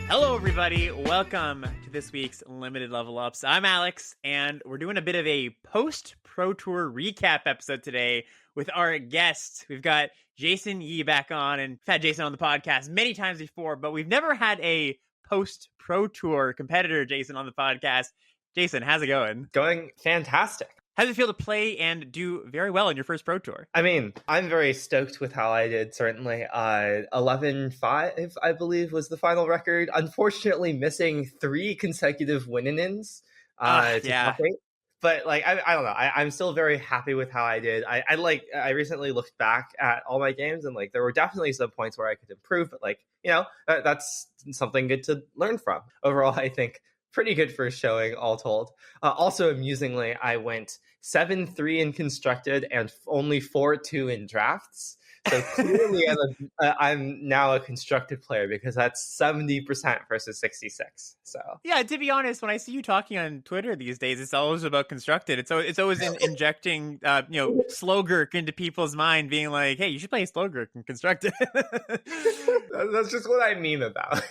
Hello, everybody. Welcome to this week's Limited Level Ups. I'm Alex, and we're doing a bit of a post-Pro Tour recap episode today with our guests. We've got Jason Yee back on, and we've had Jason on the podcast many times before, but we've never had a post-Pro Tour competitor, Jason, on the podcast. Jason, how's it going? Going fantastic. How does it feel to play and do very well in your first Pro Tour? I mean, I'm very stoked with how I did, certainly. 11-5, I believe, was the final record. Unfortunately, missing 3 consecutive win-ins. Yeah. But, like, I don't know. I'm still very happy with how I did. I recently looked back at all my games, and, like, there were definitely some points where I could improve. But, like, you know, that's something good to learn from. Overall, I think pretty good first showing, all told. Also, amusingly, I went 7-3 in constructed and only 4-2 in drafts. So clearly, I'm now a constructed player because that's 70% versus 66. So yeah, to be honest, when I see you talking on Twitter these days, it's always about constructed. It's always injecting Slogurk into people's mind, being like, "Hey, you should play Slogurk in constructed." That's just what I mean about.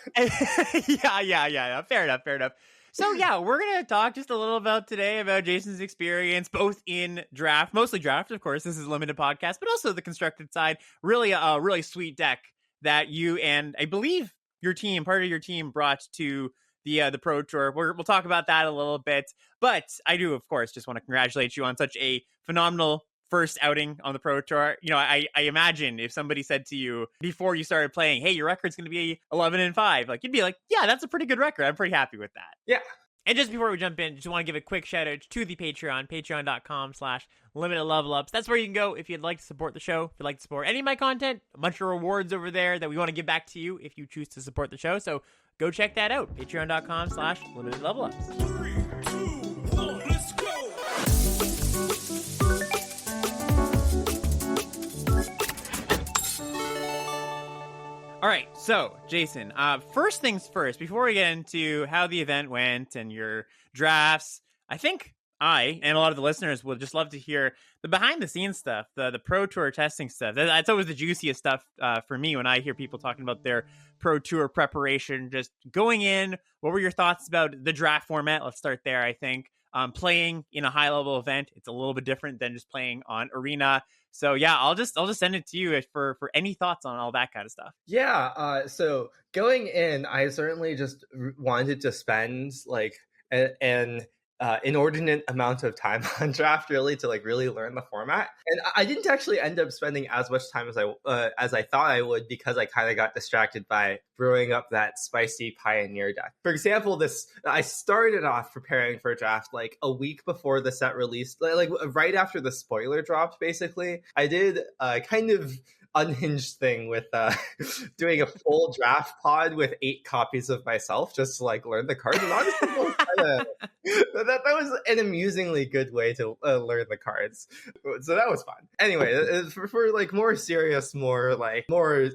Yeah. Fair enough. So yeah, we're gonna talk just a little about today about Jason's experience, both in draft, mostly draft, of course. This is a limited podcast, but also the constructed side. Really, a really sweet deck that you and I believe part of your team, brought to the Pro Tour. We'll talk about that a little bit, but I do, of course, just want to congratulate you on such a phenomenal first outing on the Pro Tour. You know, I imagine if somebody said to you before you started playing, "Hey, your record's going to be 11-5," like you'd be like, "Yeah, that's a pretty good record. I'm pretty happy with that." Yeah. And just before we jump in, just want to give a quick shout out to the Patreon, patreon.com/limitedlevelups. That's where you can go if you'd like to support the show, if you'd like to support any of my content. A bunch of rewards over there that we want to give back to you if you choose to support the show. So go check that out, patreon.com/limitedlevelups. 3, 2, 1, let's go! All right, so Jason, first things first, before we get into how the event went and your drafts, I think I and a lot of the listeners would just love to hear the behind the scenes stuff, the Pro Tour testing stuff. That's always the juiciest stuff for me when I hear people talking about their Pro Tour preparation, just going in. What were your thoughts about the draft format? Let's start there, I think. Playing in a high level event, it's a little bit different than just playing on Arena. So yeah, I'll just send it to you for any thoughts on all that kind of stuff. Yeah. So going in, I certainly just wanted to spend like an inordinate amount of time on draft, really, to like really learn the format. And I didn't actually end up spending as much time as I thought I would, because I kind of got distracted by brewing up that spicy Pioneer deck. For example, I started off preparing for draft like a week before the set released, like right after the spoiler dropped. Basically, I did kind of unhinged thing with doing a full draft pod with 8 copies of myself just to like learn the cards. And honestly, that was an amusingly good way to learn the cards. So that was fun. Anyway, for like more serious, more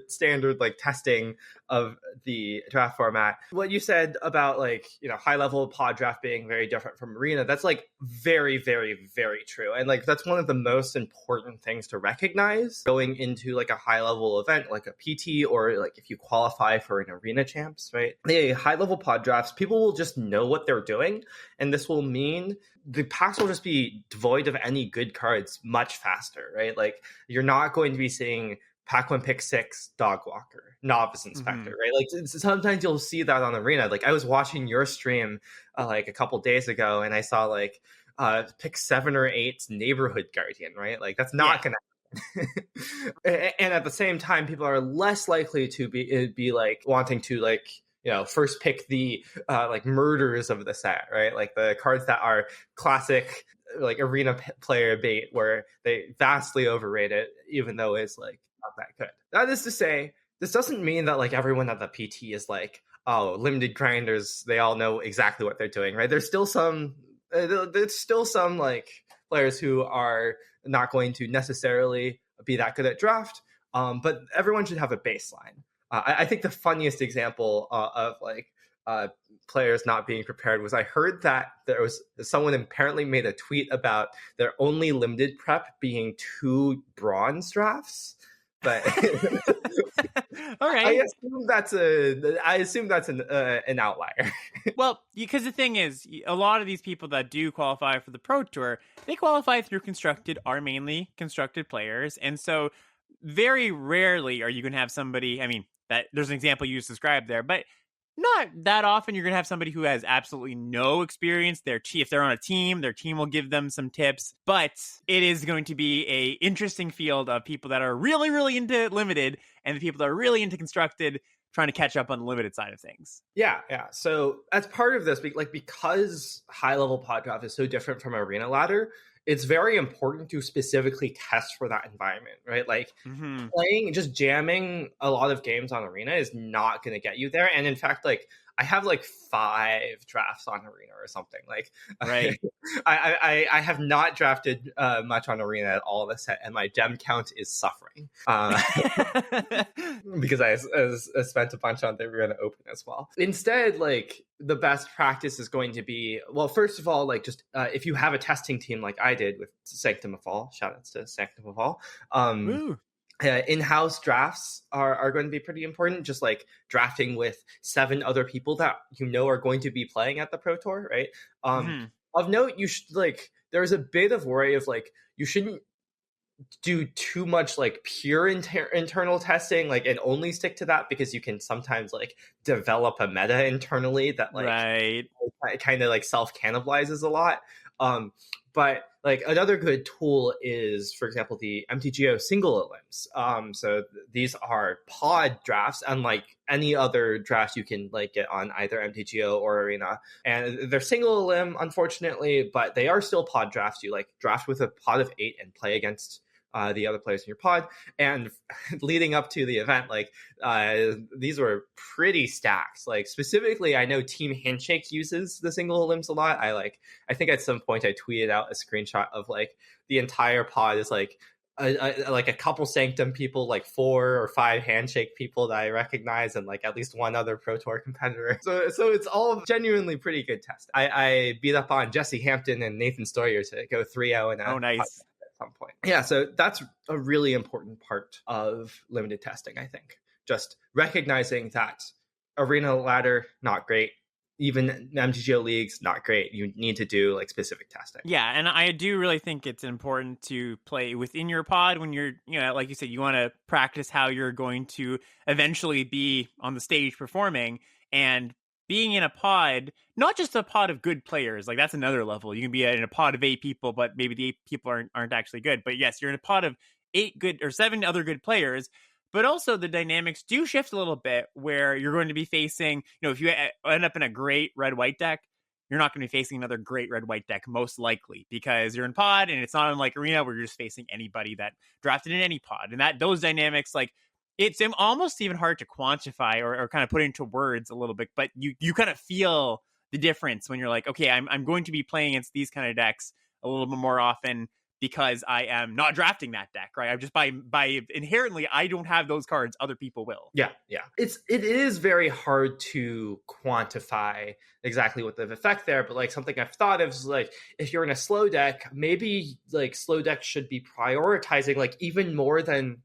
standard like testing of the draft format, what you said about like, you know, high level pod draft being very different from Arena, that's like very, very, very true. And like that's one of the most important things to recognize going into like a high level event like a PT, or like if you qualify for an Arena champs, right? The high level pod drafts, people will just know what they're doing, and this will mean the packs will just be devoid of any good cards much faster, right? Like you're not going to be seeing Pack 1 Pick 6 Dog Walker, Novice Inspector, right? Like sometimes you'll see that on Arena. Like I was watching your stream like a couple days ago, and I saw like pick 7 or 8 Neighborhood Guardian, right? Like that's not going to and at the same time, people are less likely to be like wanting to like, you know, first pick the like murders of the set, right? Like the cards that are classic like Arena player bait, where they vastly overrate it, even though it's like not that good. That is to say, this doesn't mean that like everyone at the PT is like, oh, limited grinders, they all know exactly what they're doing, right? There's still some like players who are not going to necessarily be that good at draft, but everyone should have a baseline. I think the funniest example of like players not being prepared was I heard that there was someone apparently made a tweet about their only limited prep being 2 bronze drafts, but All I right. assume that's an outlier. Well, because the thing is, a lot of these people that do qualify for the Pro Tour, they qualify through constructed, are mainly constructed players. And so very rarely are you going to have somebody, I mean, that there's an example you just described there, but not that often you're going to have somebody who has absolutely no experience. If they're on a team, their team will give them some tips, but it is going to be a interesting field of people that are really, really into limited and the people that are really into constructed trying to catch up on the limited side of things. Yeah. So as part of this, because high level pod draft is so different from arena ladder, it's very important to specifically test for that environment, right? Like playing, just jamming a lot of games on arena is not going to get you there. And in fact, like I have like 5 drafts on arena or something. Like, right. I have not drafted much on arena at all this set, and my gem count is suffering because I spent a bunch on the arena open as well. Instead, like the best practice is going to be, well, first of all, like just if you have a testing team like I did with Sanctum of Fall, shout outs to Sanctum of Fall. In-house drafts are going to be pretty important, just like drafting with 7 other people that you know are going to be playing at the Pro Tour, right? Of note, you should like there's a bit of worry of like you shouldn't do too much like pure internal testing, like, and only stick to that, because you can sometimes like develop a meta internally that like kind of like self cannibalizes a lot. But like another good tool is, for example, the MTGO single elims. So these are pod drafts, unlike any other drafts you can like get on either MTGO or Arena. And they're single elim, unfortunately, but they are still pod drafts. You like draft with a pod of 8 and play against the other players in your pod. And leading up to the event, like these were pretty stacked. Like specifically, I know Team Handshake uses the single elims a lot. I think at some point I tweeted out a screenshot of like the entire pod is like a couple Sanctum people, like 4 or 5 Handshake people that I recognize, and like at least one other Pro Tour competitor. So it's all genuinely pretty good test. I beat up on Jesse Hampton and Nathan Stoyer to go 3-0 in a oh nice some point. Yeah, so that's a really important part of limited testing, I think. Just recognizing that arena ladder, not great. Even MTGO leagues, not great. You need to do like specific testing. Yeah, and I do really think it's important to play within your pod when you're, like you said, you want to practice how you're going to eventually be on the stage performing, and being in a pod, not just a pod of good players, like that's another level. You can be in a pod of 8 people, but maybe the 8 people aren't actually good. But yes, you're in a pod of 8 good or 7 other good players. But also the dynamics do shift a little bit, where you're going to be facing, if you end up in a great red-white deck, you're not going to be facing another great red-white deck, most likely, because you're in pod, and it's not unlike Arena where you're just facing anybody that drafted in any pod. And those dynamics, like, it's almost even hard to quantify or kind of put into words a little bit, but you kind of feel the difference when you're like, okay, I'm going to be playing against these kind of decks a little bit more often because I am not drafting that deck, right? I'm just by inherently, I don't have those cards, other people will. Yeah. It is very hard to quantify exactly what the effect there, but like something I've thought of is like, if you're in a slow deck, maybe like slow decks should be prioritizing like even more than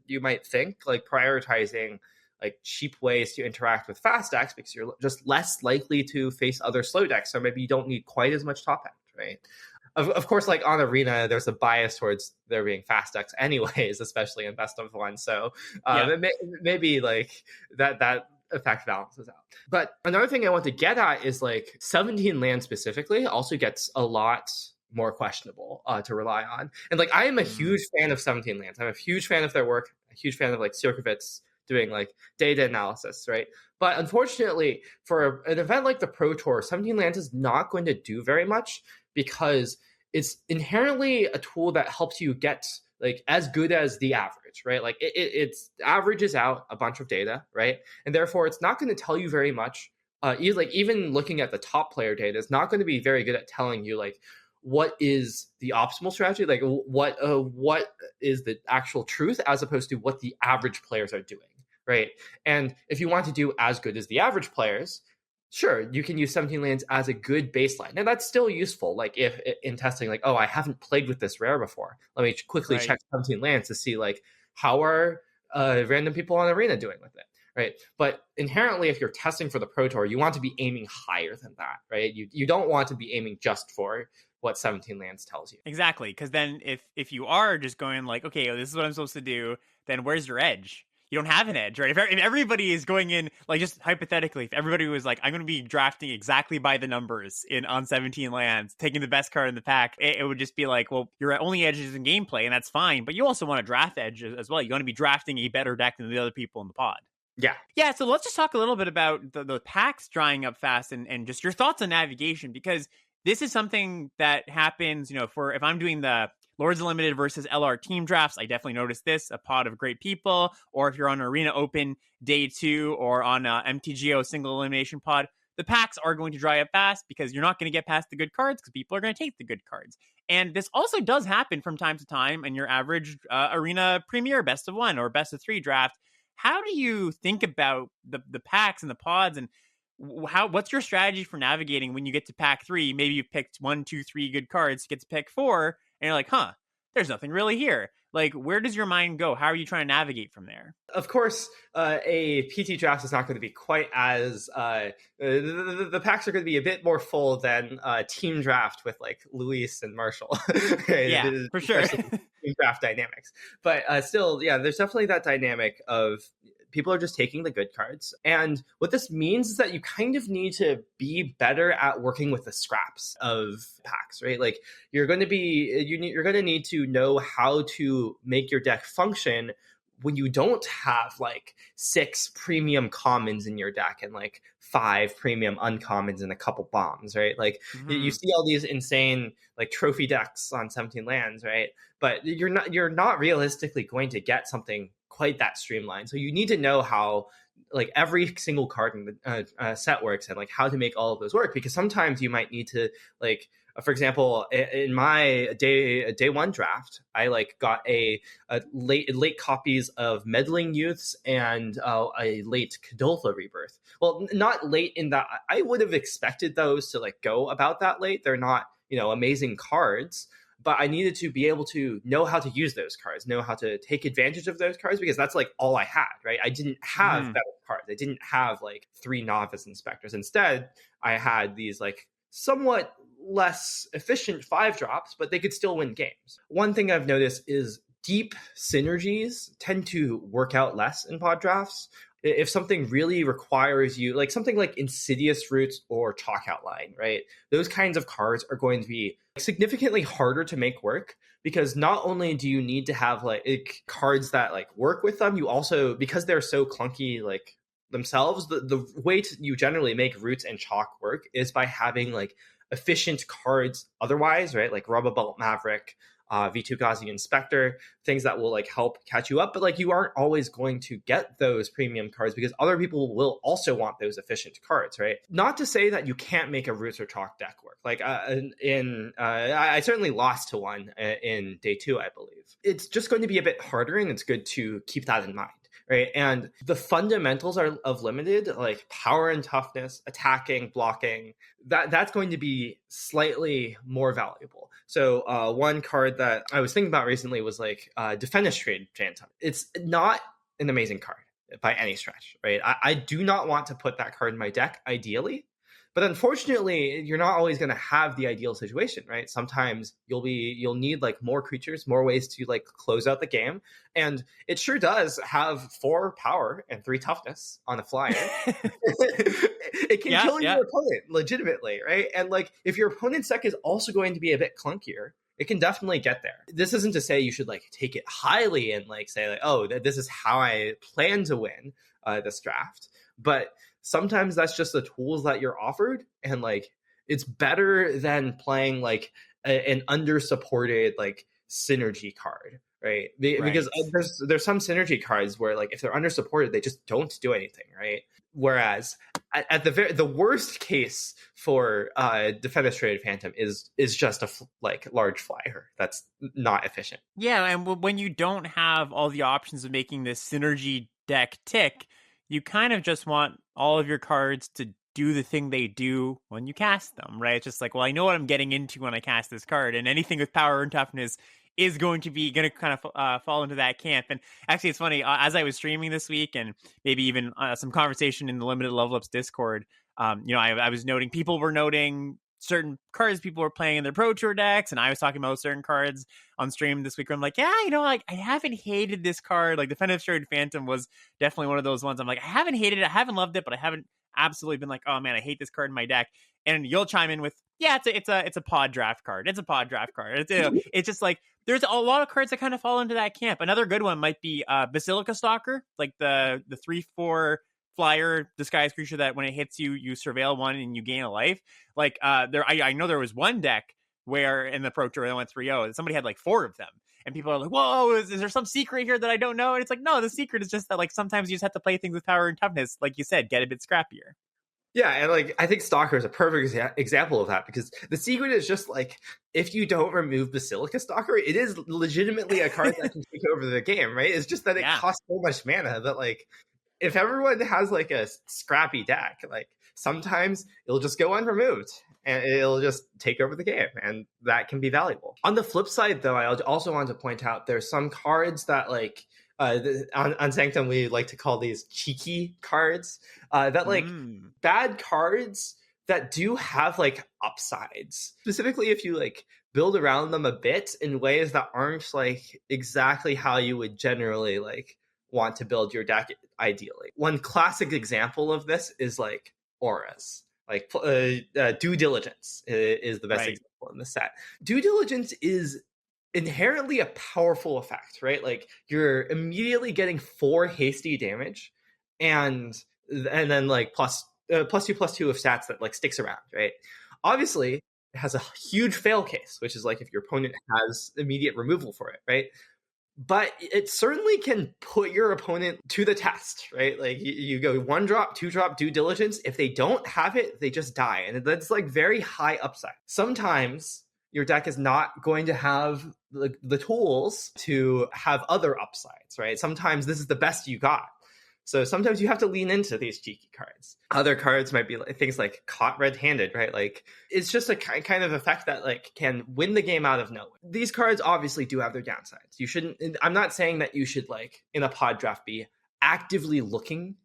you might think, like prioritizing like cheap ways to interact with fast decks, because you're just less likely to face other slow decks. So maybe you don't need quite as much top end, right? Of course, like on Arena, there's a bias towards there being fast decks anyways, especially in best of one. So maybe like that effect balances out. But another thing I want to get at is like 17 land specifically also gets a lot more questionable to rely on. And like I am a huge fan of 17 lands. I'm a huge fan of their work, a huge fan of like Sirkovitz doing like data analysis, right? But unfortunately, for an event like the Pro Tour, 17 lands is not going to do very much, because it's inherently a tool that helps you get like as good as the average, right? Like it averages out a bunch of data, right? And therefore it's not going to tell you very much. Even looking at the top player data is not going to be very good at telling you like what is the optimal strategy, like what is the actual truth, as opposed to what the average players are doing, right? And if you want to do as good as the average players, sure, you can use 17 lands as a good baseline, and that's still useful. Like if in testing, like, oh, I haven't played with this rare before, let me quickly check 17 lands to see like how are random people on Arena doing with it. Right. But inherently, if you're testing for the Pro Tour, you want to be aiming higher than that, right? You don't want to be aiming just for what 17 lands tells you. Exactly. Because then if you are just going like, okay, this is what I'm supposed to do, then where's your edge? You don't have an edge, right? If everybody is going in, like just hypothetically, if everybody was like, I'm going to be drafting exactly by the numbers on 17 lands, taking the best card in the pack, it would just be like, well, your only edge is in gameplay, and that's fine. But you also want to draft edge as well. You want to be drafting a better deck than the other people in the pod. Yeah. Yeah, so let's just talk a little bit about the packs drying up fast and just your thoughts on navigation, because this is something that happens, if I'm doing the Lords Unlimited versus LR team drafts, I definitely notice this, a pod of great people, or if you're on Arena Open day 2 or on MTGO single elimination pod, the packs are going to dry up fast because you're not going to get past the good cards because people are going to take the good cards. And this also does happen from time to time in your average Arena Premier best of 1 or best of 3 draft. How do you think about the packs and the pods, and what's your strategy for navigating when you get to pack 3? Maybe you picked 1, 2, 3 good cards, get to pick 4, and you're like, there's nothing really here. Like, where does your mind go? How are you trying to navigate from there? Of course, a PT draft is not going to be quite as the packs are going to be a bit more full than team draft with like Luis and Marshall. Yeah, for sure. Team draft dynamics, but still, yeah, there's definitely that dynamic of people are just taking the good cards. And what this means is that you kind of need to be better at working with the scraps of packs, right? Like you're going to need to know how to make your deck function when you don't have like 6 premium commons in your deck and like 5 premium uncommons and a couple bombs, right? Like you see all these insane like trophy decks on 17 lands, right? But you're not realistically going to get something quite that streamlined. So you need to know how like every single card in the set works and like how to make all of those work, because sometimes you might need to like, for example, in my day 1 draft, I like got a late copies of Meddling Youths and a late Kadoltha Rebirth. Well, not late in that I would have expected those to like go about that late. They're not, amazing cards, but I needed to be able to know how to use those cards, know how to take advantage of those cards, because that's like all I had, right? I didn't have better cards. I didn't have like 3 novice inspectors. Instead, I had these like somewhat less efficient 5 drops, but they could still win games. One thing I've noticed is deep synergies tend to work out less in pod drafts. If something really requires you, like something like Insidious Roots or Chalk Outline, right? Those kinds of cards are going to be significantly harder to make work, because not only do you need to have like cards that like work with them, you also, because they're so clunky like themselves, the way you generally make Roots and Chalk work is by having like efficient cards otherwise, right? Like Rubber Bolt Maverick, V2 Ghazi Inspector, things that will like help catch you up. But like you aren't always going to get those premium cards because other people will also want those efficient cards, right? Not to say that you can't make a Roots or Chalk deck work. Like I certainly lost to one in day 2, I believe. It's just going to be a bit harder, and it's good to keep that in mind. Right. And the fundamentals of limited, like power and toughness, attacking, blocking, that's going to be slightly more valuable. So one card that I was thinking about recently was like Defenestrate Phantom. It's not an amazing card by any stretch, right? I do not want to put that card in my deck, ideally. But unfortunately, you're not always going to have the ideal situation, right? Sometimes you'll need like more creatures, more ways to like close out the game. And it sure does have 4 power and 3 toughness on a flyer. It can kill your opponent legitimately, right? And like if your opponent's deck is also going to be a bit clunkier, it can definitely get there. This isn't to say you should like take it highly and like say like, oh, this is how I plan to win this draft. But sometimes that's just the tools that you're offered, and like it's better than playing like an under-supported like synergy card, right? Because there's some synergy cards where like if they're under-supported, they just don't do anything, right? Whereas at the worst case for Defenestrated Phantom is just a large flyer that's not efficient. Yeah, and when you don't have all the options of making this synergy deck tick, you kind of just want all of your cards to do the thing they do when you cast them, right? It's just like, well, I know what I'm getting into when I cast this card, and anything with power and toughness is going to kind of fall into that camp. And actually, it's funny, as I was streaming this week, and maybe even some conversation in the Limited Level Ups Discord. I was noting, people were noting certain cards people were playing in their Pro Tour decks, and I was talking about certain cards on stream this week where I'm like, yeah, like I haven't hated this card. Like Definitive Stride Phantom was definitely one of those ones. I'm like, I haven't hated it, I haven't loved it, but I haven't absolutely been like, oh man, I hate this card in my deck. And you'll chime in with, yeah, it's a pod draft card. It's a pod draft card. It's just like, there's a lot of cards that kind of fall into that camp. Another good one might be Basilica Stalker, like the 3/4 flyer disguised creature that when it hits you, you surveil one and you gain a life. Like I know there was one deck where in the Pro Tour they went 3-0, somebody had like 4 of them. And people are like, whoa, is there some secret here that I don't know? And it's like, no, the secret is just that like sometimes you just have to play things with power and toughness. Like you said, get a bit scrappier. Yeah, and like I think Stalker is a perfect example of that, because the secret is just like, if you don't remove Basilica Stalker, it is legitimately a card that can take over the game, right? It's just that it costs so much mana that like, if everyone has like a scrappy deck, like sometimes it'll just go unremoved and it'll just take over the game, and that can be valuable. On the flip side, though, I also want to point out there's some cards that like on Sanctum we like to call these cheeky cards, that like bad cards that do have like upsides, specifically if you like build around them a bit in ways that aren't like exactly how you would generally like want to build your deck ideally. One classic example of this is like auras. Like Due Diligence is the best example in the set. Due Diligence is inherently a powerful effect, right? Like you're immediately getting 4 hasty damage, and then like plus 2/+2 of stats that like sticks around, right? Obviously, it has a huge fail case, which is like if your opponent has immediate removal for it, right? But it certainly can put your opponent to the test, right? Like you go 1-drop, 2-drop Due Diligence. If they don't have it, they just die. And that's like very high upside. Sometimes your deck is not going to have the tools to have other upsides, right? Sometimes this is the best you got. So sometimes you have to lean into these cheeky cards. Other cards might be like things like Caught Red-Handed, right? Like it's just a kind of effect that like can win the game out of nowhere. These cards obviously do have their downsides. You shouldn't, I'm not saying that you should like in a pod draft be actively looking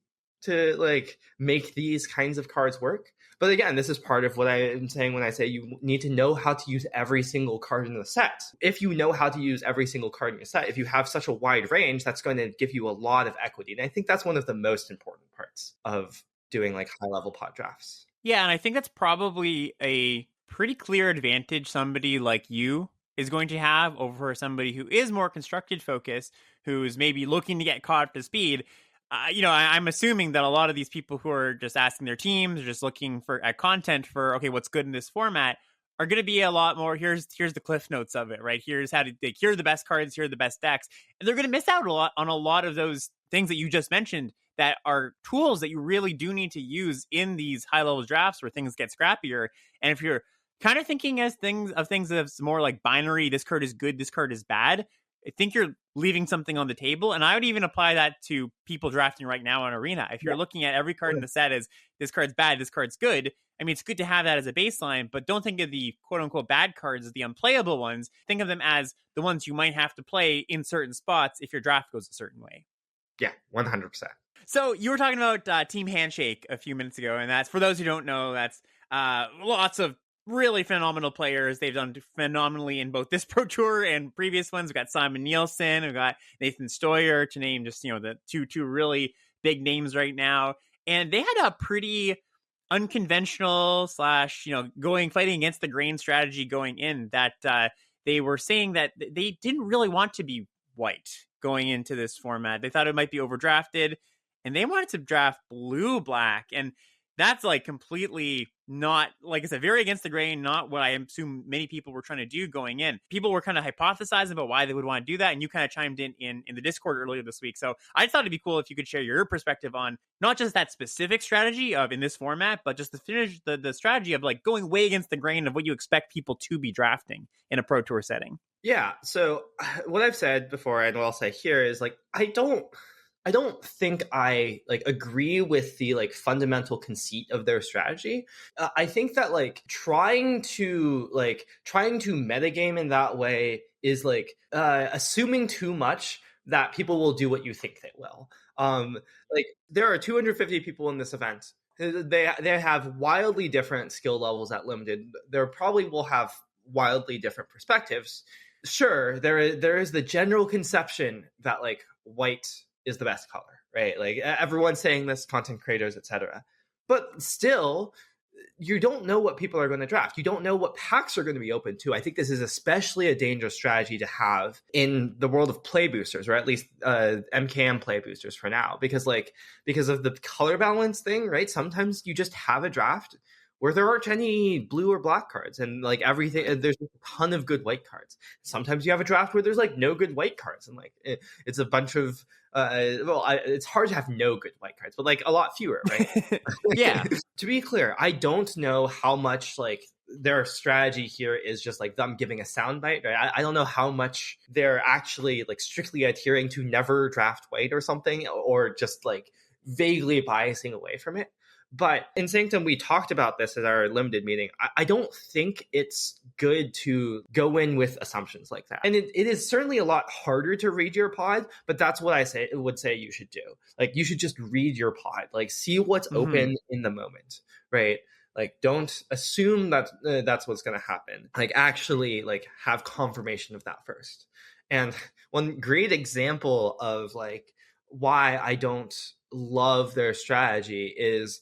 to like make these kinds of cards work. But again, this is part of what I am saying when I say you need to know how to use every single card in the set. If you know how to use every single card in your set, if you have such a wide range, that's going to give you a lot of equity. And I think that's one of the most important parts of doing like high-level pod drafts. Yeah, and I think that's probably a pretty clear advantage somebody like you is going to have over somebody who is more constructed focused, who's maybe looking to get caught up to speed. I'm assuming that a lot of these people who are just asking their teams, or just looking at content for, okay, what's good in this format, are going to be a lot more, here's the cliff notes of it, right? Here's how to, like, here are the best cards, here are the best decks. And they're going to miss out on a lot of those things that you just mentioned that are tools that you really do need to use in these high-level drafts where things get scrappier. And if you're kind of thinking of things that's more like binary, this card is good, this card is bad, I think you're leaving something on the table. And I would even apply that to people drafting right now on Arena. If you're looking at every card in the set as this card's bad, this card's good, I mean, it's good to have that as a baseline, but don't think of the quote unquote bad cards as the unplayable ones. Think of them as the ones you might have to play in certain spots if your draft goes a certain way. Yeah, 100%. So you were talking about Team Handshake a few minutes ago, and that's, for those who don't know, that's lots of really phenomenal players. They've done phenomenally in both this Pro Tour and previous ones. We've got Simon Nielsen, we've got Nathan Stoyer, to name just, the two really big names right now. And they had a pretty unconventional / fighting against the grain strategy going in, that they were saying that they didn't really want to be white going into this format. They thought it might be overdrafted, and they wanted to draft blue-black. And that's like completely not, like I said, very against the grain, not what I assume many people were trying to do going in. People were kind of hypothesizing about why they would want to do that, and you kind of chimed in the Discord earlier this week. So I thought it'd be cool if you could share your perspective on not just that specific strategy of in this format, but just the strategy of like going way against the grain of what you expect people to be drafting in a Pro Tour setting. Yeah, so what I've said before and what I'll say here is like, I don't think I like agree with the like fundamental conceit of their strategy. I think that like trying to metagame in that way is like assuming too much that people will do what you think they will. Like there are 250 people in this event. They have wildly different skill levels at limited. There probably will have wildly different perspectives. Sure, there is the general conception that like white is the best color, right? Like everyone's saying this, content creators, etc. But still, you don't know what people are going to draft. You don't know what packs are going to be open to. I think this is especially a dangerous strategy to have in the world of play boosters, or at least MKM play boosters for now, because of the color balance thing, right? Sometimes you just have a draft where there aren't any blue or black cards, and like everything, there's a ton of good white cards. Sometimes you have a draft where there's like no good white cards, and like it's a bunch of it's hard to have no good white cards, but like a lot fewer, right? Yeah. To be clear, I don't know how much like their strategy here is just like them giving a soundbite, right? I don't know how much they're actually like strictly adhering to never draft white or something, or just like vaguely biasing away from it. But in Sanctum, we talked about this at our limited meeting. I don't think it's good to go in with assumptions like that. And it is certainly a lot harder to read your pod, but that's what I would say you should do. Like, you should just read your pod, like see what's open in the moment, right? Like, don't assume that that's what's going to happen. Like, actually, like, have confirmation of that first. And one great example of like why I don't love their strategy is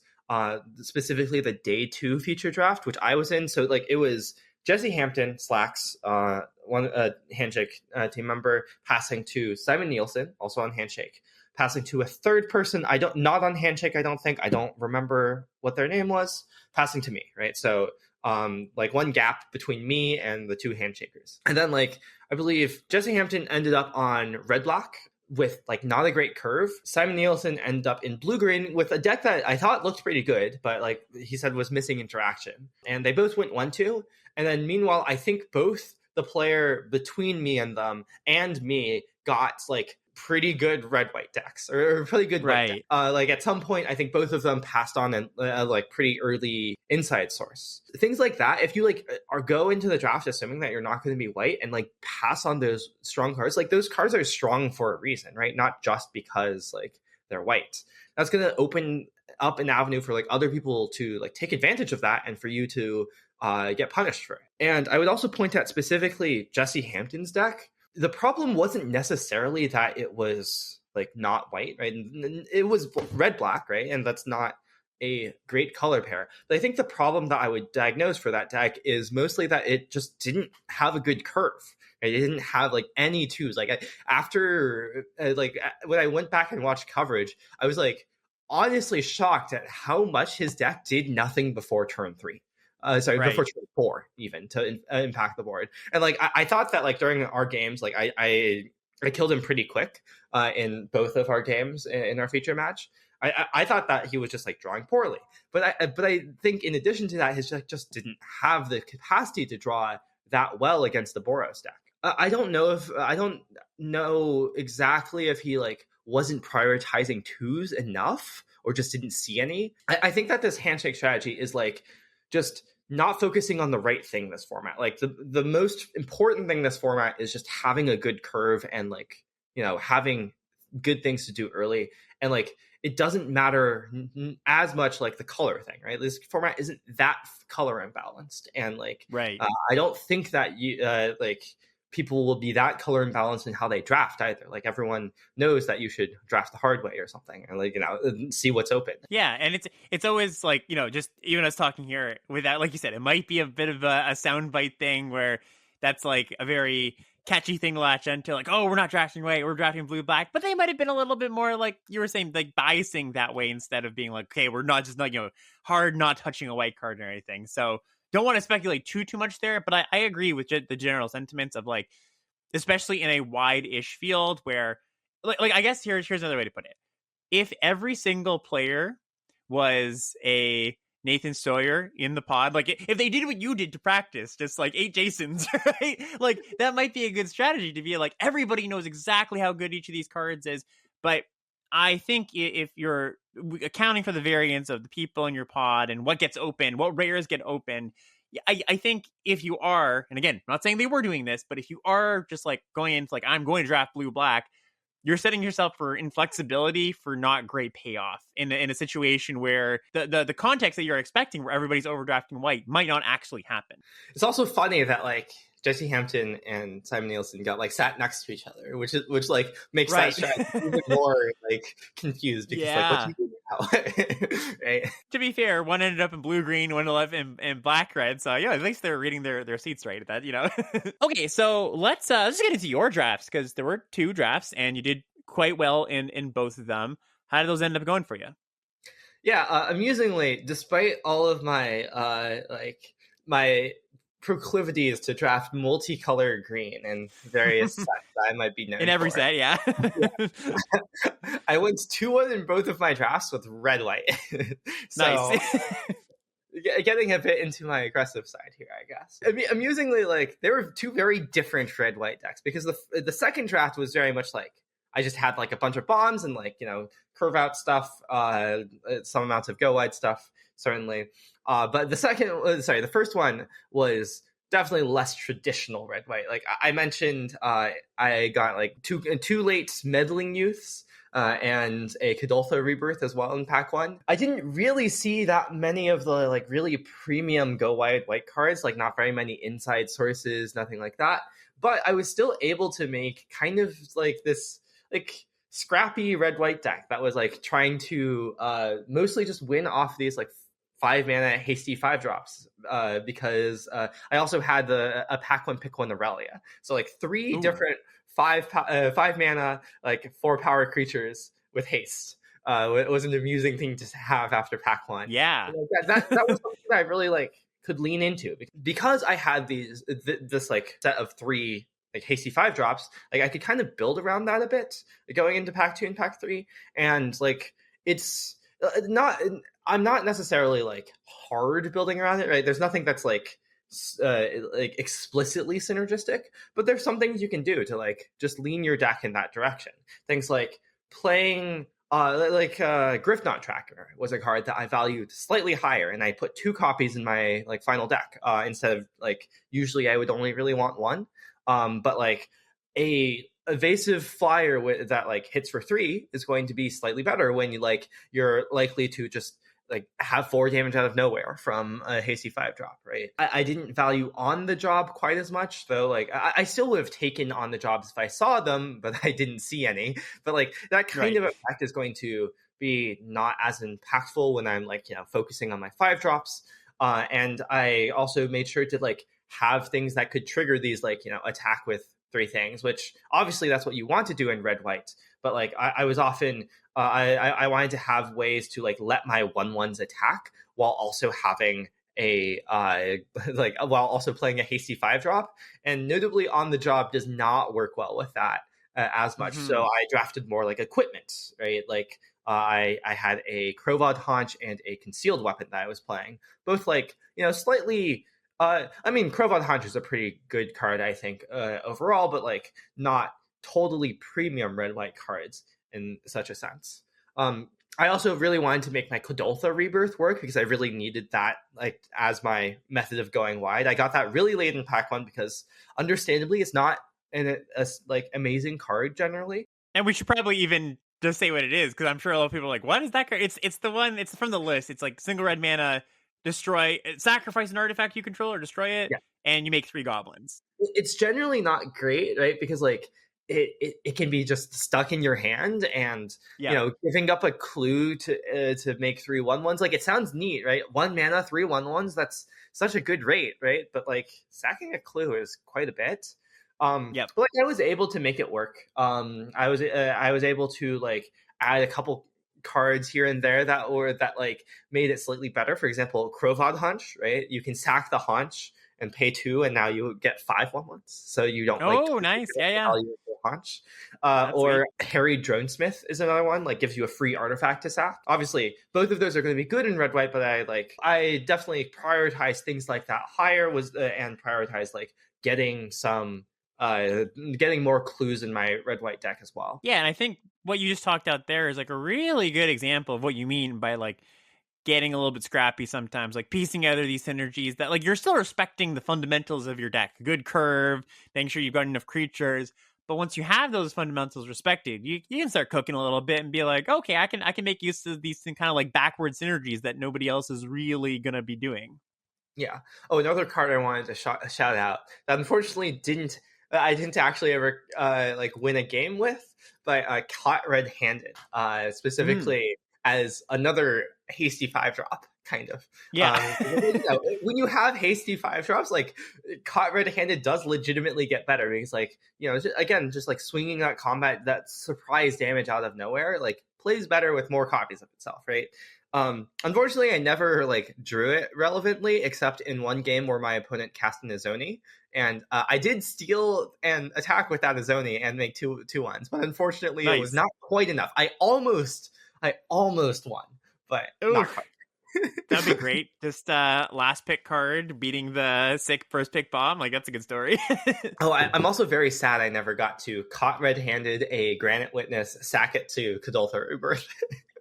specifically the day 2 feature draft, which I was in. So like it was Jesse Hampton, Slack's one Handshake team member, passing to Simon Nielsen, also on Handshake, passing to a third person, not on Handshake, I don't remember what their name was, passing to me, right? So like one gap between me and the 2 Handshakers. And then like I believe Jesse Hampton ended up on red black with like not a great curve. Simon Nielsen ended up in blue-green with a deck that I thought looked pretty good, but like he said was missing interaction. And they both went 1-2. And then meanwhile, I think both the player between me and them and me got like pretty good red-white decks, or pretty good white Right. deck. Like at some point, I think both of them passed on a like pretty early inside source. Things like that. If you like go into the draft assuming that you're not going to be white and like pass on those strong cards, like those cards are strong for a reason, right? Not just because like they're white. That's going to open up an avenue for like other people to like take advantage of that, and for you to get punished for it. And I would also point out specifically Jesse Hampton's deck. The problem wasn't necessarily that it was like not white, right? It was red black, right? And that's not a great color pair. But I think the problem that I would diagnose for that deck is mostly that it just didn't have a good curve. Right? It didn't have like any 2s. Like after when I went back and watched coverage, I was like honestly shocked at how much his deck did nothing before turn 3. Before turn 4 even to impact the board. And like I thought that like during our games, like I killed him pretty quick in both of our games in our feature match. I thought that he was just like drawing poorly, but I think in addition to that, his deck just didn't have the capacity to draw that well against the Boros deck. I don't know exactly if he like wasn't prioritizing 2s enough or just didn't see any. I think that this handshake strategy is like just not focusing on the right thing this format. Like the most important thing this format is just having a good curve and like, you know, having good things to do early. And like it doesn't matter as much like the color thing, right? This format isn't that color imbalanced, and like Right. I don't think that you like people will be that color imbalanced in how they draft either. Like everyone knows that you should draft the hard way or something, and like, you know, see what's open. Yeah, and it's always like, you know, just even us talking here with that, like you said, it might be a bit of a soundbite thing where that's like a very catchy thing to latch onto, like, oh, we're not drafting white, we're drafting blue black, but they might have been a little bit more like you were saying, like biasing that way instead of being like, okay, we're not just like, you know, hard not touching a white card or anything. So don't want to speculate too much there, but I agree with the general sentiments of like, especially in a wide-ish field where like I guess here's another way to put it. If every single player was a Nathan Sawyer in the pod, like if they did what you did to practice, just like 8 Jasons, right? Like that might be a good strategy to be like, everybody knows exactly how good each of these cards is. But I think if you're accounting for the variance of the people in your pod and what gets open, what rares get open, I think if you are, and again, I'm not saying they were doing this, but if you are just like going into like, I'm going to draft blue black, you're setting yourself for inflexibility for not great payoff in a situation where the context that you're expecting where everybody's overdrafting white might not actually happen. It's also funny that like Jesse Hampton and Simon Nielsen got like sat next to each other, which like makes Right. that strategy even more like confused because like what's he doing now? Right. To be fair, one ended up in blue green, one ended up in black red. So yeah, at least they're reading their seats right at that, you know. Okay, so let's get into your drafts because there were 2 drafts and you did quite well in both of them. How did those end up going for you? Yeah, amusingly, despite all of my my proclivities to draft multicolored green and various sets I might be known in every for, set, yeah. I went 2-1 in both of my drafts with red white. So, nice. getting a bit into my aggressive side here, I guess. I mean, amusingly, like there were 2 very different red white decks because the second draft was very much like I just had like a bunch of bombs and like, you know, curve out stuff, some amounts of go wide stuff, certainly. But the first one was definitely less traditional red white. Like I mentioned, I got like two late meddling youths. And a Kadoltha rebirth as well in pack 1. I didn't really see that many of the like really premium go wide white cards, like not very many inside sources, nothing like that. But I was still able to make kind of like this like scrappy red white deck that was like trying to mostly just win off these like 5 mana hasty 5 drops because I also had a pack 1 pick 1 Aurelia. So like 3 different 5 mana like 4 power creatures with haste. It was an amusing thing to have after pack 1. Yeah. That was something that I really like could lean into because I had this like set of 3 like hasty 5 drops. Like I could kind of build around that a bit going into pack 2 and pack 3, and like it's not. I'm not necessarily like hard building around it, right? There's nothing that's like explicitly synergistic, but there's some things you can do to like just lean your deck in that direction. Things like playing Griffknot Tracker was a card that I valued slightly higher, and I put 2 copies in my like final deck instead of like usually I would only really want 1. But like a evasive flyer that like hits for 3 is going to be slightly better when you're likely to just like have 4 damage out of nowhere from a hasty 5 drop, right? I didn't value on the job quite as much, though. Like I still would have taken on the jobs if I saw them, but I didn't see any. But like that kind of effect is going to be not as impactful when I'm like, you know, focusing on my 5 drops. And I also made sure to like have things that could trigger these, like, you know, attack with 3 things, which obviously that's what you want to do in red white. But like I was often I wanted to have ways to like let my 1/1s attack while also having a while also playing a hasty 5 drop, and notably on the job does not work well with that as much. Mm-hmm. So I drafted more like equipment, right? Like I had a Krovod Haunch and a concealed weapon that I was playing, both like, you know, slightly. I mean, Krovod Haunch is a pretty good card, I think, overall, but like not totally premium red white cards in such a sense. I also really wanted to make my Kadoltha rebirth work because I really needed that like as my method of going wide. I got that really late in pack 1 because understandably it's not a like amazing card generally. And we should probably even just say what it is, because I'm sure a lot of people are like, what is that card? It's the one, it's from the list. It's like single red mana, sacrifice an artifact you control or destroy it, and you make 3 goblins. It's generally not great, right? Because like it can be just stuck in your hand, and you know, giving up a clue to make 3 1/1s, like it sounds neat, right? 1 mana 3 1/1s, that's such a good rate, right? But like sacking a clue is quite a bit. But like I was able to make it work. I was able to like add a couple cards here and there that like made it slightly better. For example, Krovod Haunch, right? You can sack the Haunch and pay 2, and now you get 5 1/1s. So you don't nice. Yeah. Haunch. Or sweet. Harry Dronesmith is another one, like gives you a free artifact to sack. Obviously, both of those are going to be good in red white, but I definitely prioritize things like that higher and prioritize like getting more clues in my red white deck as well. Yeah, and I think what you just talked out there is like a really good example of what you mean by like getting a little bit scrappy sometimes, like piecing out of these synergies that like you're still respecting the fundamentals of your deck, good curve, making sure you've got enough creatures. But once you have those fundamentals respected, you can start cooking a little bit and be like, okay, I can make use of these kind of like backward synergies that nobody else is really gonna be doing. Yeah. Oh, another card I wanted to shout out that unfortunately I didn't actually ever like win a game with, but caught red-handed, Mm, specifically as another hasty 5-drop kind of. yeah. When you have hasty 5-drops, like caught red-handed does legitimately get better because, like, again, just like swinging that combat, that surprise damage out of nowhere, like plays better with more copies of itself, right? Unfortunately, I never like drew it relevantly, except in one game where my opponent cast an Azoni, and I did steal and attack with that Azoni and make two ones, but unfortunately, it was Nice. not quite enough. I almost won, but not Oof. quite. That'd be great. Just last pick card beating the sick first pick bomb. Like that's a good story. Oh, I'm also very sad I never got to caught red-handed a Granite Witness, sack it to Kadoltha Rebirth.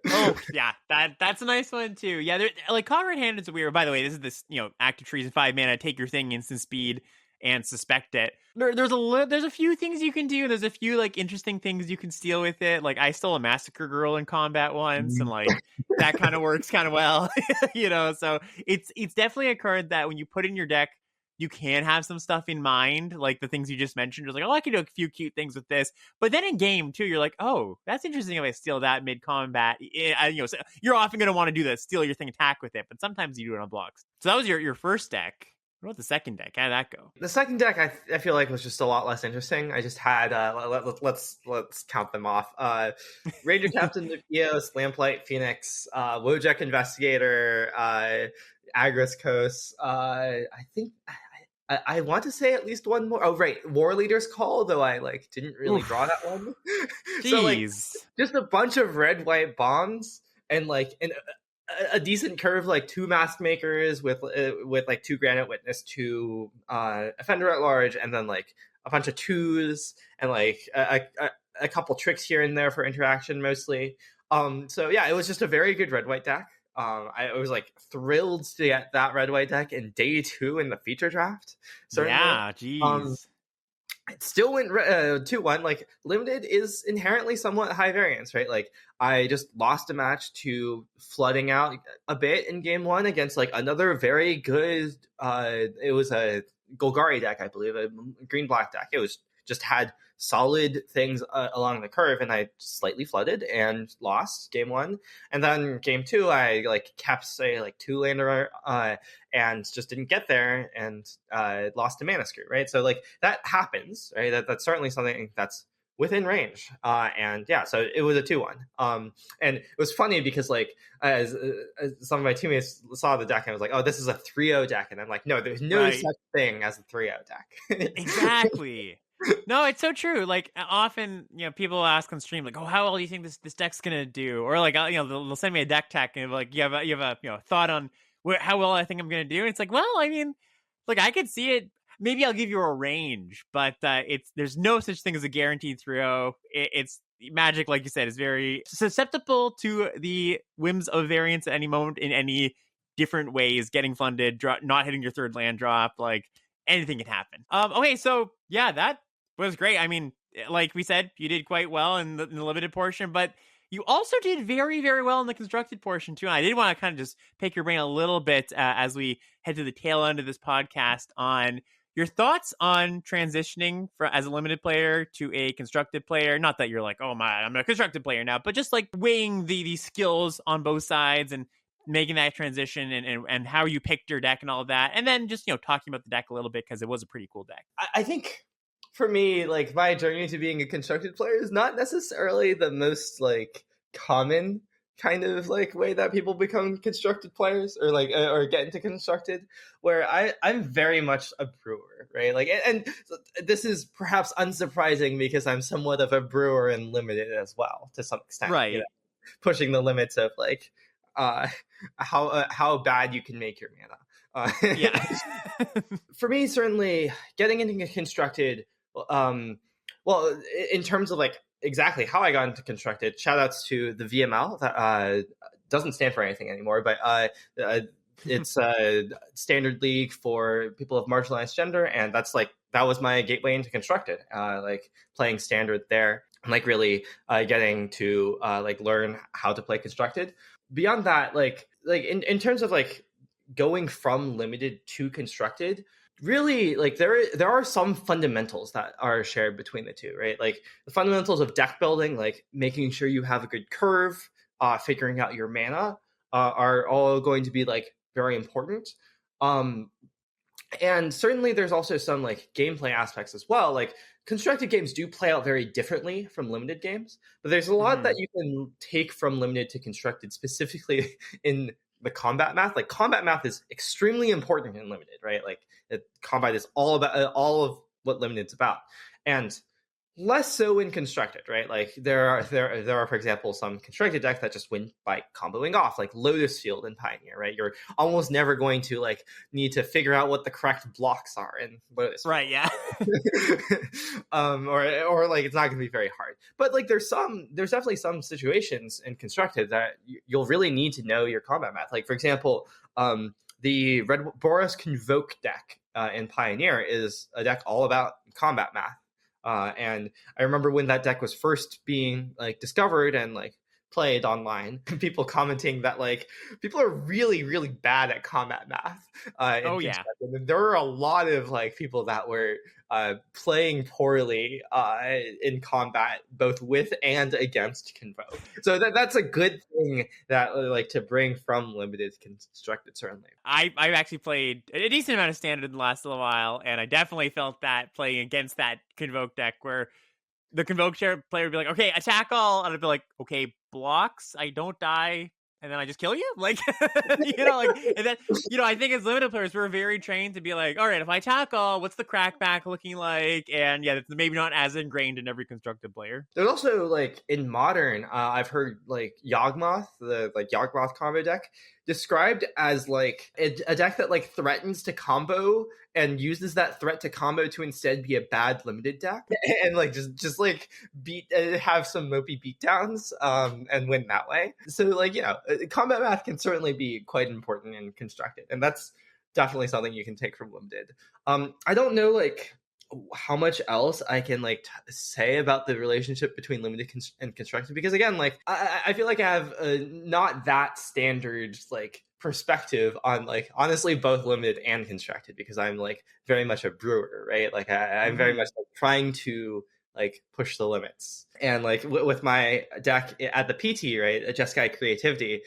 Oh yeah, that's a nice one too. Yeah, like Conrad Hand is weird. By the way, this is this active treason 5 mana, take your thing, instant speed, and suspect it. There's a few things you can do. There's a few like interesting things you can steal with it. Like I stole a massacre girl in combat once, and like that kind of works kind of well. So it's definitely a card that when you put in your deck, you can have some stuff in mind, like the things you just mentioned. Just like, oh, I can do a few cute things with this. But then in game too, you're like, oh, that's interesting if I steal that mid combat. So you're often going to want to do that, steal your thing, attack with it. But sometimes you do it on blocks. So that was your first deck. What about the second deck? How did that go? The second deck, I feel like was just a lot less interesting. I just had let's count them off. Ranger Captain Nukios, Lamplight Phoenix, Wojek Investigator, Agris Kos. I think I want to say at least one more. Oh, right, War Leader's Call. Though I like didn't really Oof. draw that one. So like Jeez. just a bunch of red white bombs and like a decent curve, like 2 Mask Makers with like 2 Granite Witness, 2 Offender at Large, and then like a bunch of 2s and like a couple tricks here and there for interaction mostly. So yeah, it was just a very good red white deck. I was like thrilled to get that red white deck in day 2 in the feature draft. Certainly. Yeah, Um, jeez. it still went 2-1. Like limited is inherently somewhat high variance, right? Like I just lost a match to flooding out a bit in game 1 against like another very good it was a Golgari deck, I believe, a green black deck. It was just had solid things along the curve, and I slightly flooded and lost game 1. And then game 2 I like kept say like 2 lander and just didn't get there and lost to Mana Screw, right? So like that happens, right? That's certainly something that's within range. And yeah, so it was a 2-1. And it was funny because like as some of my teammates saw the deck and I was like, oh, this is a 3-0 deck. And I'm like, no, there's no Right. such thing as a 3-0 deck. Exactly. No, it's so true. Like often, people ask on stream, like, "Oh, how well do you think this deck's gonna do?" Or like, they'll send me a deck tech and like, you have a thought on how well I think I'm gonna do. And it's like, well, I mean, like I could see it. Maybe I'll give you a range, but there's no such thing as a guaranteed throw. It's Magic, like you said, is very susceptible to the whims of variance at any moment in any different ways. Getting funded, not hitting your third land drop, like anything can happen. Okay, so yeah, that was great. I mean, like we said, you did quite well in the limited portion, but you also did very, very well in the constructed portion too. And I did want to kind of just pick your brain a little bit as we head to the tail end of this podcast on your thoughts on transitioning as a limited player to a constructed player. Not that you're like, oh my, I'm a constructed player now, but just like weighing the skills on both sides and making that transition and how you picked your deck and all of that. And then just, talking about the deck a little bit because it was a pretty cool deck. I think for me, like my journey to being a constructed player is not necessarily the most like common kind of like way that people become constructed players or like or get into constructed, where I'm very much a brewer, right? Like and this is perhaps unsurprising because I'm somewhat of a brewer and limited as well to some extent, Right. pushing the limits of like how bad you can make your mana. Yeah. For me, certainly getting into constructed, well, in terms of like exactly how I got into constructed. Shout outs to the VML that doesn't stand for anything anymore, but it's a standard league for people of marginalized gender, and that was my gateway into constructed. Like playing standard there, and like really getting to like learn how to play constructed. Beyond that, like in terms of like going from limited to constructed, really like there are some fundamentals that are shared between the two, right? Like the fundamentals of deck building, like making sure you have a good curve, figuring out your mana, are all going to be like very important. um and certainly there's also some like gameplay aspects as well. Like constructed games do play out very differently from limited games, but there's a lot that you can take from limited to constructed, specifically in the combat math. Like combat math is extremely important in limited, right? Like combat is all about all of what limited's about, and less so in constructed, right? Like there are, for example, some constructed decks that just win by comboing off, like Lotus Field and Pioneer, right? You're almost never going to like need to figure out what the correct blocks are in Lotus Field. Right, yeah. Or like it's not going to be very hard. But like there's definitely some situations in constructed that you'll really need to know your combat math. Like for example, the Red Boros Convoke deck in Pioneer is a deck all about combat math. And I remember when that deck was first being like discovered and like played online, people commenting that like people are really, really bad at combat math. And there were a lot of like people that were playing poorly in combat, both with and against Convoke. So that's a good thing that like to bring from limited to constructed, certainly. I've actually played a decent amount of standard in the last little while, and I definitely felt that playing against that Convoke deck where the Convoke player would be like, okay, attack all, and I'd be like, okay, blocks, I don't die, and then I just kill you? Like, like, and then, I think as limited players, we're very trained to be like, all right, if I attack all, what's the crackback looking like? And yeah, it's maybe not as ingrained in every constructed player. There's also, like, in modern, I've heard, like, Yawgmoth, the, like, Yawgmoth combo deck, described as, like, a deck that, like, threatens to combo and uses that threat to combo to instead be a bad limited deck and, like, just like, have some mopey beatdowns and win that way. So, like, combat math can certainly be quite important and constructed, and that's definitely something you can take from limited. I don't know, like, how much else I can like say about the relationship between limited and constructed, because again, like I feel like I have not that standard like perspective on like honestly both limited and constructed, because I'm like very much a brewer, right? Like I'm very much like trying to like push the limits, and like with my deck at the PT, right, Jeskai Creativity,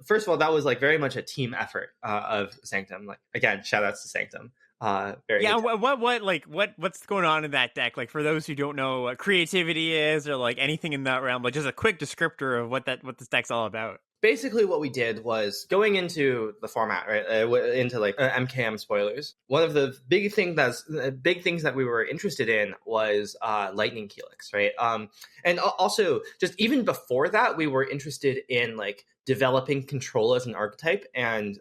first of all, that was like very much a team effort of Sanctum. Like again, shout outs to Sanctum. What's going on in that deck? Like for those who don't know what creativity is or like anything in that realm, like just a quick descriptor of what this deck's all about. Basically what we did was going into the format, right, into like MKM spoilers. One of the big things that we were interested in was Lightning Helix, right? And also just even before that, we were interested in like developing control as an archetype, and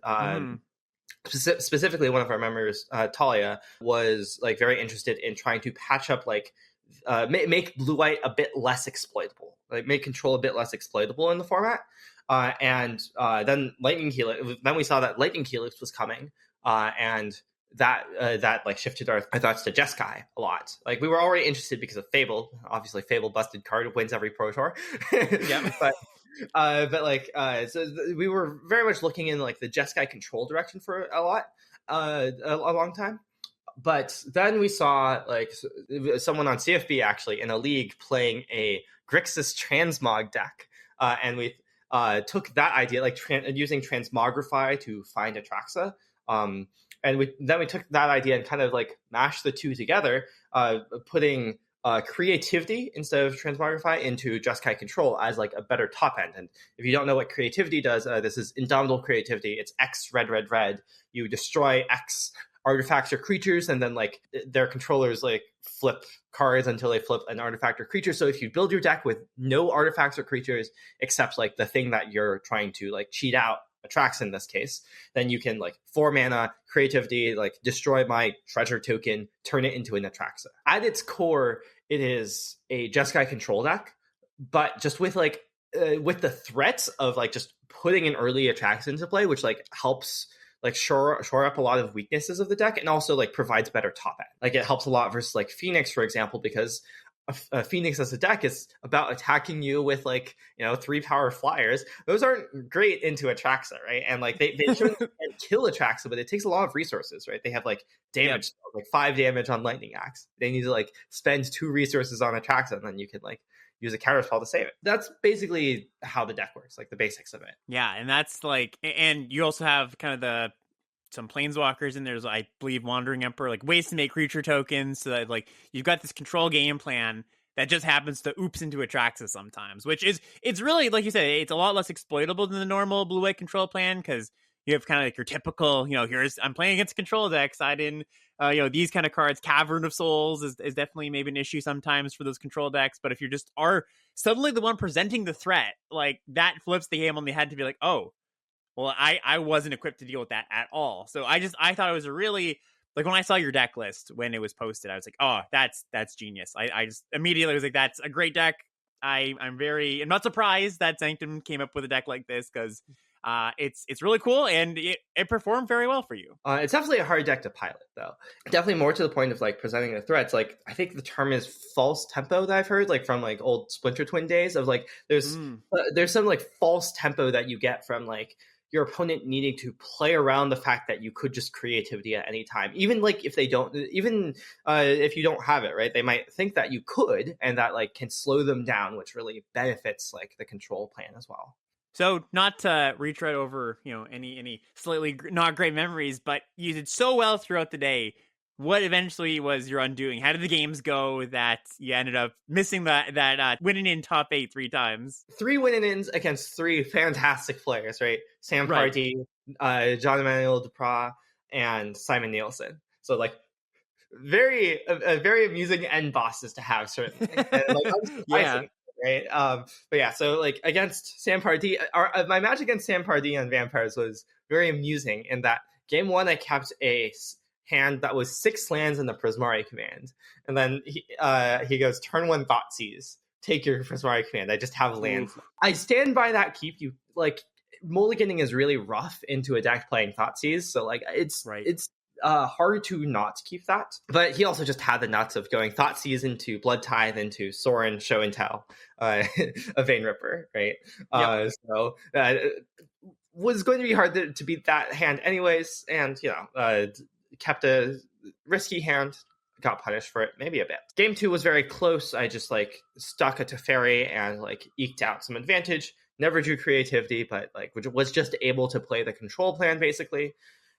specifically one of our members, Talia, was like very interested in trying to patch up like make blue white a bit less exploitable, like make control a bit less exploitable in the format. And then Lightning Helix. Then we saw that Lightning Helix was coming, and that like shifted our thoughts to Jeskai a lot. Like we were already interested because of Fable. Obviously, Fable busted card, wins every Pro Tour. Yeah, so we were very much looking in like the Jeskai control direction for a long time. But then we saw like someone on CFB actually in a league playing a Grixis Transmog deck, and we took that idea, like using Transmogrify to find Atraxa, and we took that idea and kind of like mashed the two together, putting creativity instead of Transmogrify into Jeskai Control as like a better top end. And if you don't know what creativity does, this is Indomitable Creativity. It's X red red red. You destroy X artifacts or creatures, and then like their controllers like flip cards until they flip an artifact or creature. So if you build your deck with no artifacts or creatures except like the thing that you're trying to like cheat out, Atraxa in this case, then you can like 4 mana creativity, like destroy my treasure token, turn it into an Atraxa. At its core, it is a Jeskai control deck, but just with the threats of like just putting an early attacks into play, which like helps like shore up a lot of weaknesses of the deck, and also like provides better top end. Like it helps a lot versus like Phoenix, for example, because a Phoenix as a deck is about attacking you with like 3 power flyers. Those aren't great into Atraxa, right? And like they shouldn't kill Atraxa, but it takes a lot of resources, right? They have like damage spells, like 5 damage on Lightning Axe. They need to like spend 2 resources on Atraxa, and then you can like use a counter spell to save it. That's basically how the deck works, like the basics of it. Yeah, and that's like, and you also have kind of some planeswalkers, and there's, I believe, Wandering Emperor, like ways to make creature tokens, so that like you've got this control game plan that just happens to oops into Atraxa sometimes, which is, it's really, like you said, it's a lot less exploitable than the normal blue-white control plan, because you have kind of like your typical, here's, I'm playing against control decks, I didn't, these kind of cards. Cavern of Souls is definitely maybe an issue sometimes for those control decks, but if you just are suddenly the one presenting the threat, like that flips the game on the head to be like, oh, well, I wasn't equipped to deal with that at all. So I thought it was a really, like, when I saw your deck list when it was posted, I was like, oh, that's genius. I just immediately was like, that's a great deck. I'm not surprised that Sanctum came up with a deck like this, because it's really cool, and it performed very well for you. It's definitely a hard deck to pilot, though. Definitely more to the point of like presenting the threats. Like I think the term is false tempo that I've heard, like from like old Splinter Twin days, of like there's some like false tempo that you get from like your opponent needing to play around the fact that you could just creativity at any time, even like if they don't, even if you don't have it, right? They might think that you could, and that like can slow them down, which really benefits like the control plan as well. So, not to retread over, any slightly not great memories, but you did so well throughout the day. What eventually was your undoing? How did the games go that you ended up missing that winning in top 8 3 times? 3 winning-ins against 3 fantastic players, right? Sam Pardee, John Emmanuel Duprat, and Simon Nielsen. So like very amusing end bosses to have, certainly. And, like, yeah. Right. But yeah, so like against Sam Pardee, my match against Sam Pardee on Vampires was very amusing in that game 1 I kept a hand that was 6 lands in the Prismari command, and then he goes turn 1 Thoughtseize, take your Prismari command. I just have lands. Oof. I stand by that keep. You like mulliganing is really rough into a deck playing Thoughtseize, so like it's hard to not keep that. But he also just had the nuts of going Thoughtseize into Blood Tithe into Sorin, Show and Tell, a Vein Ripper, right? Yep. So was going to be hard to beat that hand anyways, and kept a risky hand, got punished for it maybe a bit. Game 2 was very close. I just like stuck a Teferi and like eked out some advantage. Never drew creativity, but like was just able to play the control plan basically.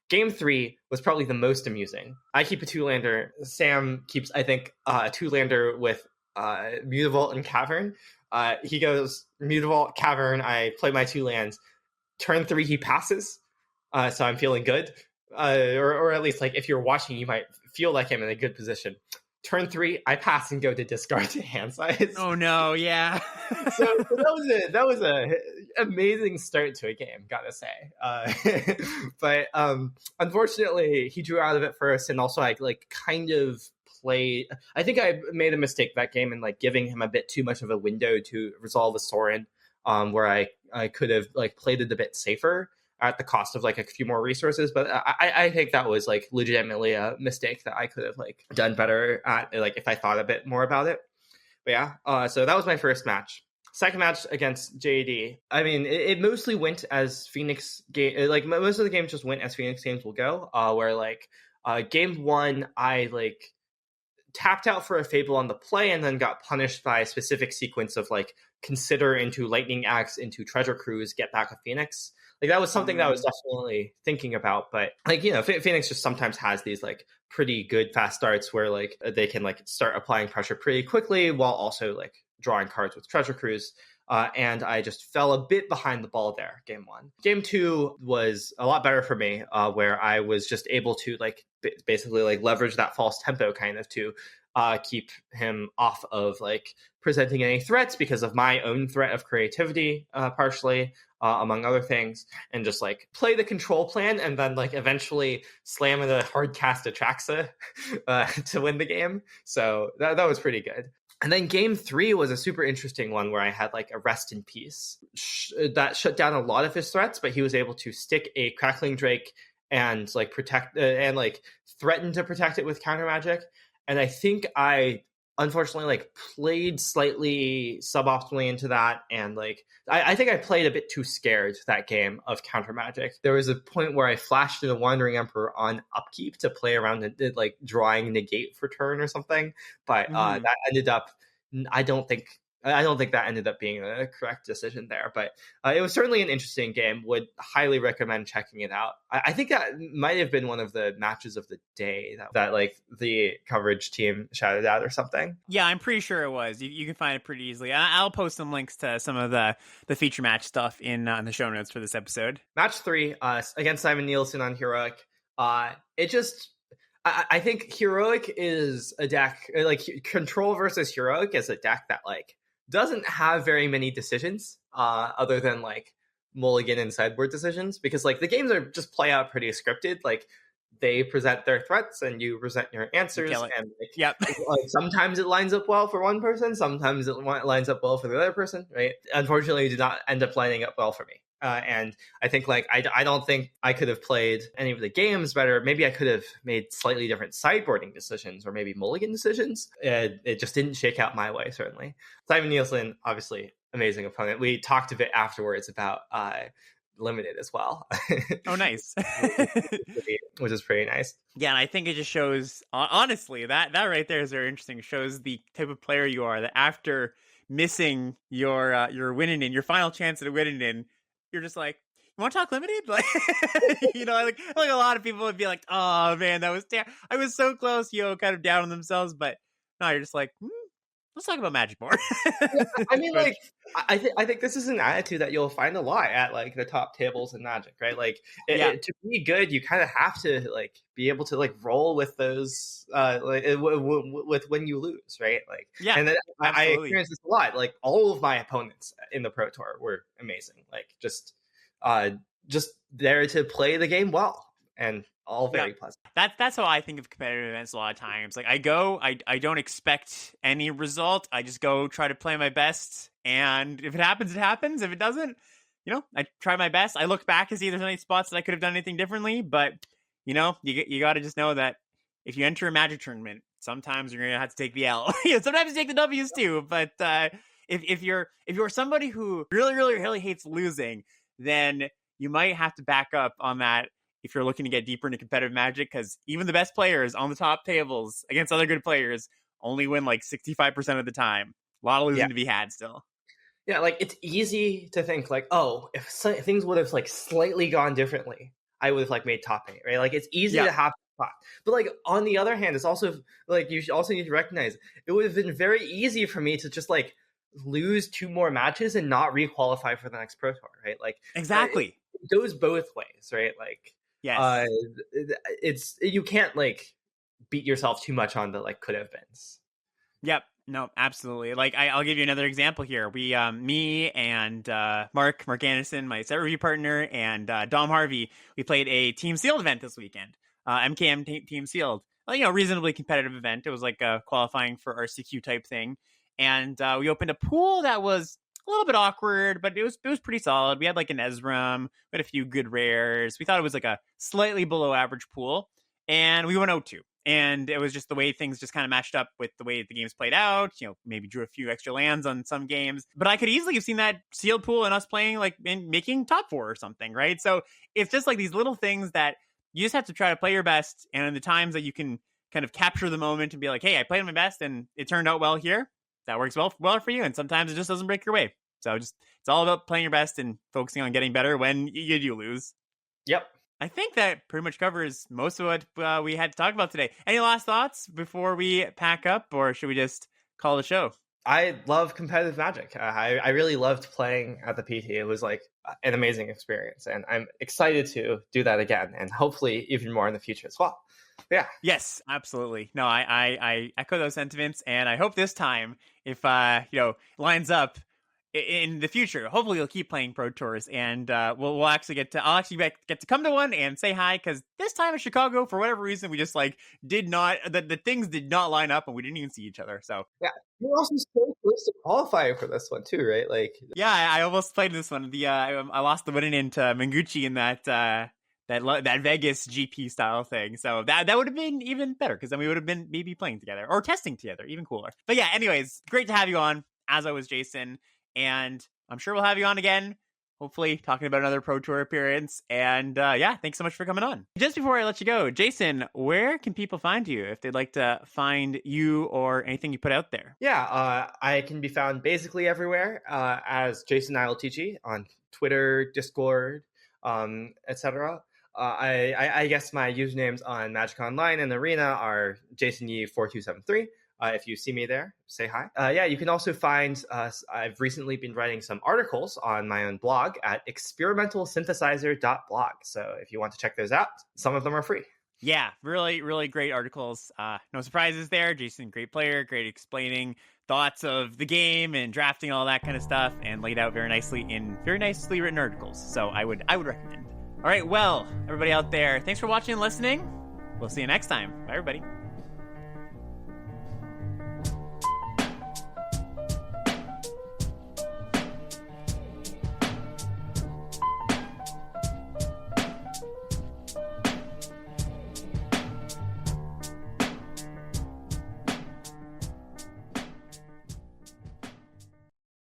Game 3 was probably the most amusing. I keep a 2-lander. Sam keeps, I think, a 2-lander with Mutavault and Cavern. He goes Mutavault, Cavern. I play my 2 lands. Turn 3, he passes. So I'm feeling good. Or at least, like, if you're watching, you might feel like I'm in a good position. Turn 3, I pass and go to discard to hand size. Oh no, yeah. so that was a amazing start to a game, gotta say. But unfortunately, he drew out of it first, and also I like kind of played. I think I made a mistake that game in like giving him a bit too much of a window to resolve a Sorin, where I could have like played it a bit safer at the cost of like a few more resources. But I think that was like legitimately a mistake that I could have like done better at, like if I thought a bit more about it. But yeah, so that was my first match. Second match against JD. I mean, it mostly went as Phoenix game. Like most of the games just went as Phoenix games will go. Where like game 1, I like tapped out for a Fable on the play and then got punished by a specific sequence of like consider into Lightning Axe into Treasure Cruise, get back a Phoenix. Like that was something that I was definitely thinking about, but like, Phoenix just sometimes has these like pretty good fast starts where like they can like start applying pressure pretty quickly while also like drawing cards with Treasure Cruise. And I just fell a bit behind the ball there, game 1. Game 2 was a lot better for me, where I was just able to like basically like leverage that false tempo kind of to keep him off of like presenting any threats because of my own threat of creativity, partially, among other things, and just like play the control plan and then like eventually slam in a hard cast Atraxa to win the game. So that was pretty good. And then game 3 was a super interesting one where I had like a rest in peace that shut down a lot of his threats, but he was able to stick a crackling drake and like protect and like threaten to protect it with counter magic. And I think I unfortunately like played slightly suboptimally into that, and like I think I played a bit too scared that game of counter magic. There was a point where I flashed in a Wandering Emperor on upkeep to play around and like drawing negate for turn or something, but that ended up I don't think that ended up being a correct decision there, but it was certainly an interesting game. Would highly recommend checking it out. I think that might have been one of the matches of the day that like the coverage team shouted out or something. Yeah, I'm pretty sure it was. You can find it pretty easily. I'll post some links to some of the feature match stuff in the show notes for this episode. Match 3 against Simon Nielsen on Heroic. It just... I think Heroic is a deck, like Control versus Heroic is a deck that like doesn't have very many decisions other than like mulligan and sideboard decisions, because like the games are just play out pretty scripted. Like they present their threats and you present your answers, and like, sometimes it lines up well for one person, sometimes it lines up well for the other person, right? Unfortunately, it did not end up lining up well for me. And I think like I don't think I could have played any of the games better. Maybe I could have made slightly different sideboarding decisions or maybe mulligan decisions. It just didn't shake out my way, certainly. Simon Nielsen, obviously amazing opponent. We talked a bit afterwards about Limited as well. Oh, nice. Which is pretty nice. Yeah, and I think it just shows, honestly, that right there is very interesting. It shows the type of player you are, that after missing your winning in, your final chance at a winning in, you're just like, you want to talk Limited? Like, you know, like a lot of people would be like, oh man, that was I was so close, kind of down on themselves. But no, you're just like, let's talk about Magic more. Yeah, I mean, like, I think this is an attitude that you'll find a lot at like the top tables in Magic, right? Like, to be good, you kind of have to like be able to like roll with those, with when you lose, right? Like, yeah, and then I experienced this a lot. Like, all of my opponents in the Pro Tour were amazing. Like, just there to play the game well, and all very pleasant. That's how I think of competitive events a lot of times. Like I go, I don't expect any result. I just go try to play my best, and if it happens, it happens. If it doesn't, I try my best. I look back and see if there's any spots that I could have done anything differently. But you got to just know that if you enter a Magic tournament, sometimes you're gonna have to take the L. Sometimes you take the W's too. But if you're somebody who really, really, really hates losing, then you might have to back up on that if you're looking to get deeper into competitive Magic, because even the best players on the top tables against other good players only win like 65% of the time. A lot of losing to be had still. Yeah, like it's easy to think like, oh, if things would have like slightly gone differently, I would have like made top 8, right? Like it's easy to have spot. But like on the other hand, it's also like you also need to recognize it would have been very easy for me to just like lose 2 more matches and not requalify for the next Pro Tour, right? Like exactly. It goes both ways, right? Like yes, it's you can't like beat yourself too much on the like could have beens. Yep. No, absolutely. Like I'll give you another example here. We, me and Mark Anderson, my set review partner, and Dom Harvey, we played a Team Sealed event this weekend. MKM Team Sealed, reasonably competitive event. It was like qualifying for RCQ type thing, and we opened a pool that was a little bit awkward, but it was pretty solid. We had like an Ezram, we had a few good rares. We thought it was like a slightly below average pool, and we went 0-2. And it was just the way things just kind of matched up with the way the games played out. Maybe drew a few extra lands on some games. But I could easily have seen that sealed pool and us playing like and making top 4 or something, right? So it's just like these little things that you just have to try to play your best. And in the times that you can kind of capture the moment and be like, hey, I played my best and it turned out well here, that works well for you. And sometimes it just doesn't break your way. So it's all about playing your best and focusing on getting better when you do lose. Yep. I think that pretty much covers most of what we had to talk about today. Any last thoughts before we pack up, or should we just call the show? I love competitive Magic. I really loved playing at the PT. It was like an amazing experience, and I'm excited to do that again, and hopefully even more in the future as well. Yeah. Yes, absolutely. No, I echo those sentiments, and I hope this time, if lines up in the future, hopefully you'll keep playing Pro Tours, and we'll actually I'll actually get to come to one and say hi, because this time in Chicago, for whatever reason, we just like did not the things did not line up, and we didn't even see each other. So Yeah. You're also so close to qualifying for this one too, right? Like, yeah, I almost played this one. I lost the winning into Mengucci in that Vegas GP style thing. So that would have been even better, because then we would have been maybe playing together or testing together, even cooler. But yeah, anyways, great to have you on, as always, Jason. And I'm sure we'll have you on again, hopefully talking about another Pro Tour appearance. And yeah, thanks so much for coming on. Just before I let you go, Jason, where can people find you if they'd like to find you or anything you put out there? yeah, I can be found basically everywhere as Jason ILTG on Twitter, Discord, etc. I guess my usernames on Magic Online and Arena are JasonYee4273. If you see me there, say hi. Yeah, you can also find I've recently been writing some articles on my own blog at experimentalsynthesizer.blog. So if you want to check those out, some of them are free. Yeah, really, really great articles. No surprises there. Jason, great player, great explaining thoughts of the game and drafting, all that kind of stuff, and laid out very nicely in very nicely written articles. So I would recommend. All right, well, everybody out there, thanks for watching and listening. We'll see you next time. Bye, everybody.